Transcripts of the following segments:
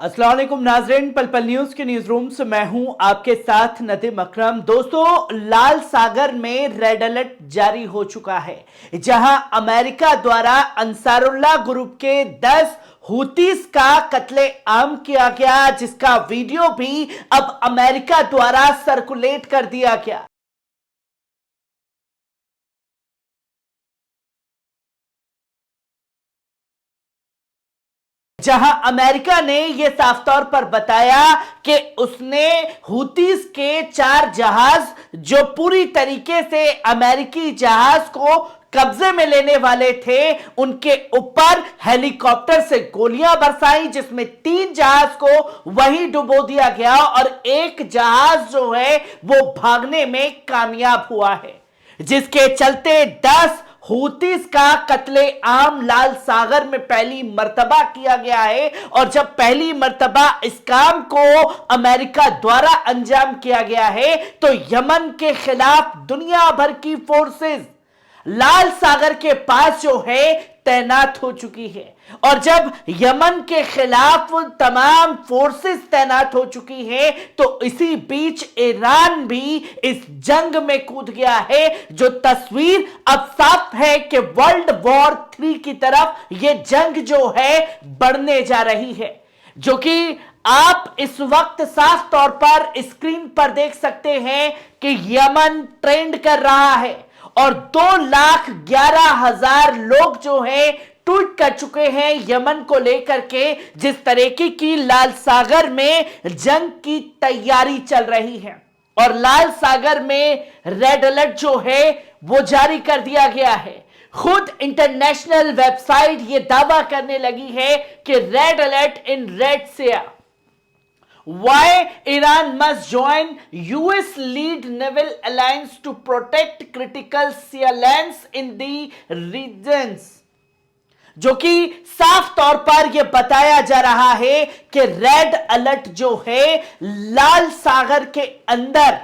अस्सलाम वालेकुम नाज़रीन, पल पल न्यूज के न्यूज रूम से मैं हूं आपके साथ नदीम अकरम। दोस्तों, लाल सागर में रेड अलर्ट जारी हो चुका है, जहां अमेरिका द्वारा अंसारुल्लाह ग्रुप के 10 हुतीस का कत्ले आम किया गया, जिसका वीडियो भी अब अमेरिका द्वारा सर्कुलेट कर दिया गया। जहां अमेरिका ने यह साफ तौर पर बताया कि उसने हुतीस के 4 जहाज जो पूरी तरीके से अमेरिकी जहाज को कब्जे में लेने वाले थे, उनके ऊपर हेलीकॉप्टर से गोलियां बरसाई, जिसमें 3 जहाज को वहीं डुबो दिया गया और एक जहाज जो है वो भागने में कामयाब हुआ है, जिसके चलते 10 हुतीस का कत्ले आम लाल सागर में पहली मर्तबा किया गया है। और जब पहली मर्तबा इस काम को अमेरिका द्वारा अंजाम किया गया है, तो यमन के खिलाफ दुनिया भर की फोर्सेस लाल सागर के पास जो है तैनात हो चुकी है। और जब यमन के खिलाफ तमाम फोर्सेस तैनात हो चुकी है, तो इसी बीच ईरान भी इस जंग में कूद गया है, जो तस्वीर अब साफ है कि वर्ल्ड वॉर 3 की तरफ यह जंग जो है बढ़ने जा रही है, जो कि आप इस वक्त साफ तौर पर स्क्रीन पर देख सकते हैं कि यमन ट्रेंड कर रहा है और 2,11,000 लोग जो हैं ट्वीट कर चुके हैं यमन को लेकर के, जिस तरीके की लाल सागर में जंग की तैयारी चल रही है। और लाल सागर में रेड अलर्ट जो है वो जारी कर दिया गया है। खुद इंटरनेशनल वेबसाइट ये दावा करने लगी है कि red alert in red Siya. Why Iran must join US lead naval alliance to protect critical sea lanes in the regions, जो कि साफ तौर पर यह बताया जा रहा है कि रेड अलर्ट जो है लाल सागर के अंदर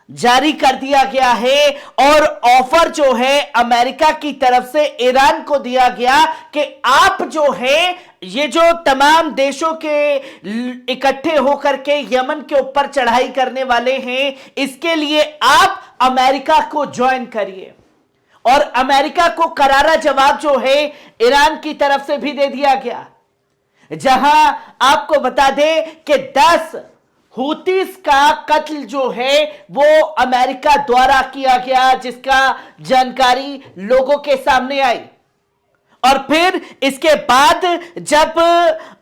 जारी कर दिया गया है। और ऑफर जो है अमेरिका की तरफ से ईरान को दिया गया कि आप जो है ये जो तमाम देशों के इकट्ठे होकर के यमन के ऊपर चढ़ाई करने वाले हैं, इसके लिए आप अमेरिका को ज्वाइन करिए। और अमेरिका को करारा जवाब जो है ईरान की तरफ से भी दे दिया गया, जहां आपको बता दें कि 10 हुतीस का कत्ल जो है वो अमेरिका द्वारा किया गया, जिसका जानकारी लोगों के सामने आई। और फिर इसके बाद जब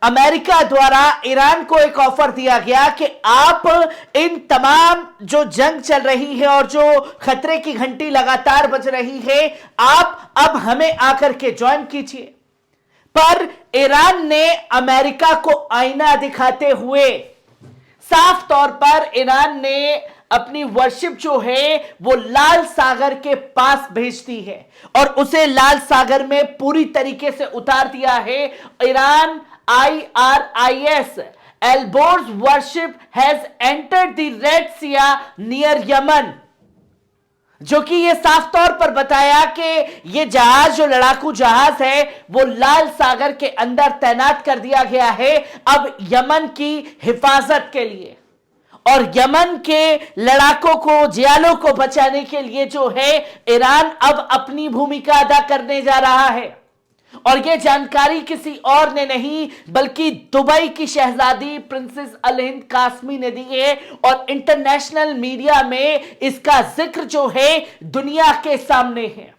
अमेरिका द्वारा ईरान को एक ऑफर दिया गया कि आप इन तमाम जो जंग चल रही है और जो खतरे की घंटी लगातार बज रही है, आप अब हमें आकर के ज्वाइन कीजिए। पर ईरान ने अमेरिका को आईना दिखाते हुए साफ तौर पर ईरान ने अपनी वर्शिप जो है वो लाल सागर के पास भेज दी है और उसे लाल सागर में पूरी तरीके से उतार दिया है। Iran IRIS Alborz warship has entered the Red Sea near Yemen, जो कि ये साफ तौर पर बताया कि ये जहाज जो लड़ाकू जहाज है वो लाल सागर के अंदर तैनात कर दिया गया है अब यमन की हिफाजत के लिए और यमन के लड़ाकों को, जियालों को बचाने के लिए जो है ईरान अब अपनी भूमिका अदा करने जा रहा है। और यह जानकारी किसी और ने नहीं बल्कि दुबई की शहजादी प्रिंसेस अल हिंद कासमी ने दी है और इंटरनेशनल मीडिया में इसका जिक्र जो है दुनिया के सामने है।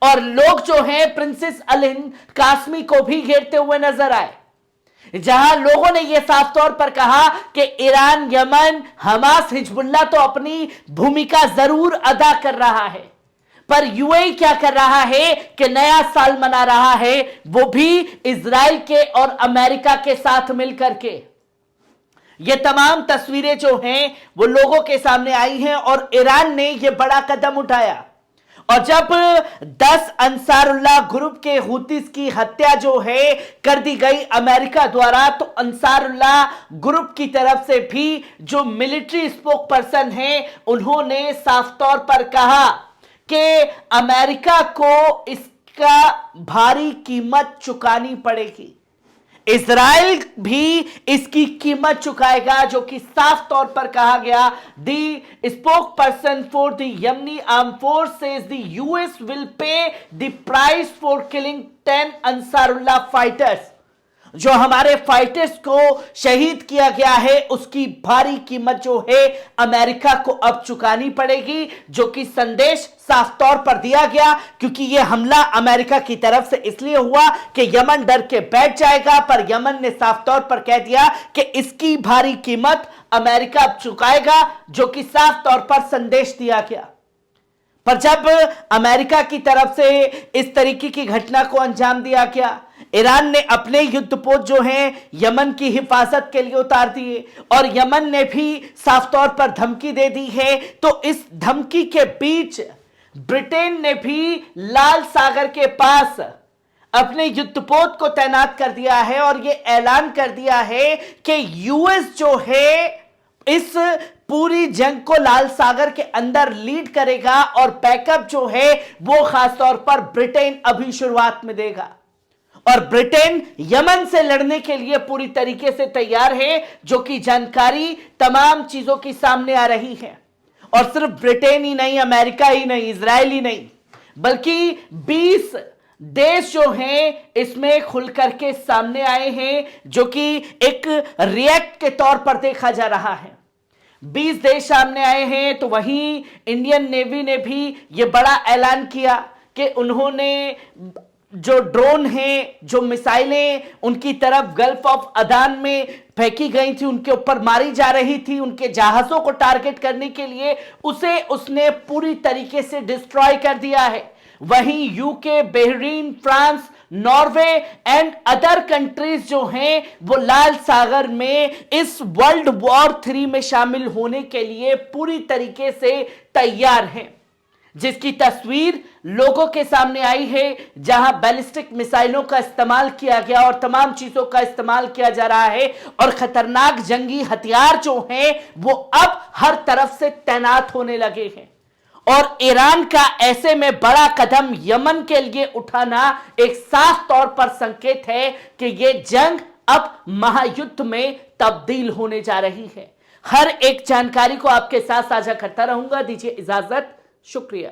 और लोग जो हैं प्रिंसेस अल हिंद कासमी को भी घेरते हुए नजर आए, जहां लोगों ने यह साफ तौर पर कहा कि ईरान, यमन, हमास, हिजबुल्लाह तो अपनी भूमिका जरूर अदा कर रहा है, पर यूएई क्या कर रहा है कि नया साल मना रहा है, वो भी इजराइल के और अमेरिका के साथ मिलकर के। ये तमाम तस्वीरें जो हैं वो लोगों के सामने आई हैं और ईरान ने यह बड़ा कदम उठाया। और जब 10 अंसारुल्लाह ग्रुप के हुतीस की हत्या जो है कर दी गई अमेरिका द्वारा, तो अंसारुल्लाह ग्रुप की तरफ से भी जो मिलिट्री स्पोक पर्सन हैं उन्होंने साफ तौर पर कहा कि अमेरिका को इसका भारी कीमत चुकानी पड़ेगी। इजराइल भी इसकी कीमत चुकाएगा, जो कि साफ तौर पर कहा गया। The spoke person for the Yemeni arm force says the US will pay the price for killing 10 Ansarullah fighters. जो हमारे फाइटर्स को शहीद किया गया है, उसकी भारी कीमत जो है अमेरिका को अब चुकानी पड़ेगी, जो कि संदेश साफ तौर पर दिया गया, क्योंकि यह हमला अमेरिका की तरफ से इसलिए हुआ कि यमन डर के बैठ जाएगा, पर यमन ने साफ तौर पर कह दिया कि इसकी भारी कीमत अमेरिका अब चुकाएगा, जो कि साफ तौर पर संदेश दिया गया। पर जब अमेरिका की तरफ से इस तरीके की घटना को अंजाम दिया गया, ईरान ने अपने युद्धपोत जो हैं यमन की हिफाजत के लिए उतार दिए और यमन ने भी साफ तौर पर धमकी दे दी है। तो इस धमकी के बीच ब्रिटेन ने भी लाल सागर के पास अपने युद्धपोत को तैनात कर दिया है और यह ऐलान कर दिया है कि यूएस जो है इस पूरी जंग को लाल सागर के अंदर लीड करेगा और बैकअप जो है वो खासतौर पर ब्रिटेन अभी शुरुआत में देगा। और ब्रिटेन यमन से लड़ने के लिए पूरी तरीके से तैयार है, जो कि जानकारी तमाम चीजों की सामने आ रही है। और सिर्फ ब्रिटेन ही नहीं, अमेरिका ही नहीं, इजराइल ही नहीं, बल्कि 20 देश जो हैं इसमें खुल करके सामने आए हैं, जो कि एक रिएक्ट के तौर पर देखा जा रहा है। 20 देश सामने आए हैं। तो वहीं इंडियन नेवी ने भी यह बड़ा ऐलान किया कि उन्होंने जो ड्रोन हैं, जो मिसाइलें उनकी तरफ गल्फ ऑफ अदान में फेंकी गई थी, उनके ऊपर मारी जा रही थी, उनके जहाजों को टारगेट करने के लिए, उसे उसने पूरी तरीके से डिस्ट्रॉय कर दिया है। वहीं UK, Bahrain, France, Norway and other countries जो हैं वो लाल सागर में इस वर्ल्ड वॉर 3 में शामिल होने के लिए पूरी तरीके से तैयार हैं, जिसकी तस्वीर लोगों के सामने आई है, जहां बैलिस्टिक मिसाइलों का इस्तेमाल किया गया और तमाम चीजों का इस्तेमाल किया जा रहा है और खतरनाक जंगी हथियार जो हैं वो अब हर तरफ से तैनात होने लगे हैं। और ईरान का ऐसे में बड़ा कदम यमन के लिए उठाना एक साफ तौर पर संकेत है कि यह जंग अब महायुद्ध में तब्दील होने जा रही है। हर एक जानकारी को आपके साथ साझा करता रहूंगा। दीजिए इजाजत, शुक्रिया।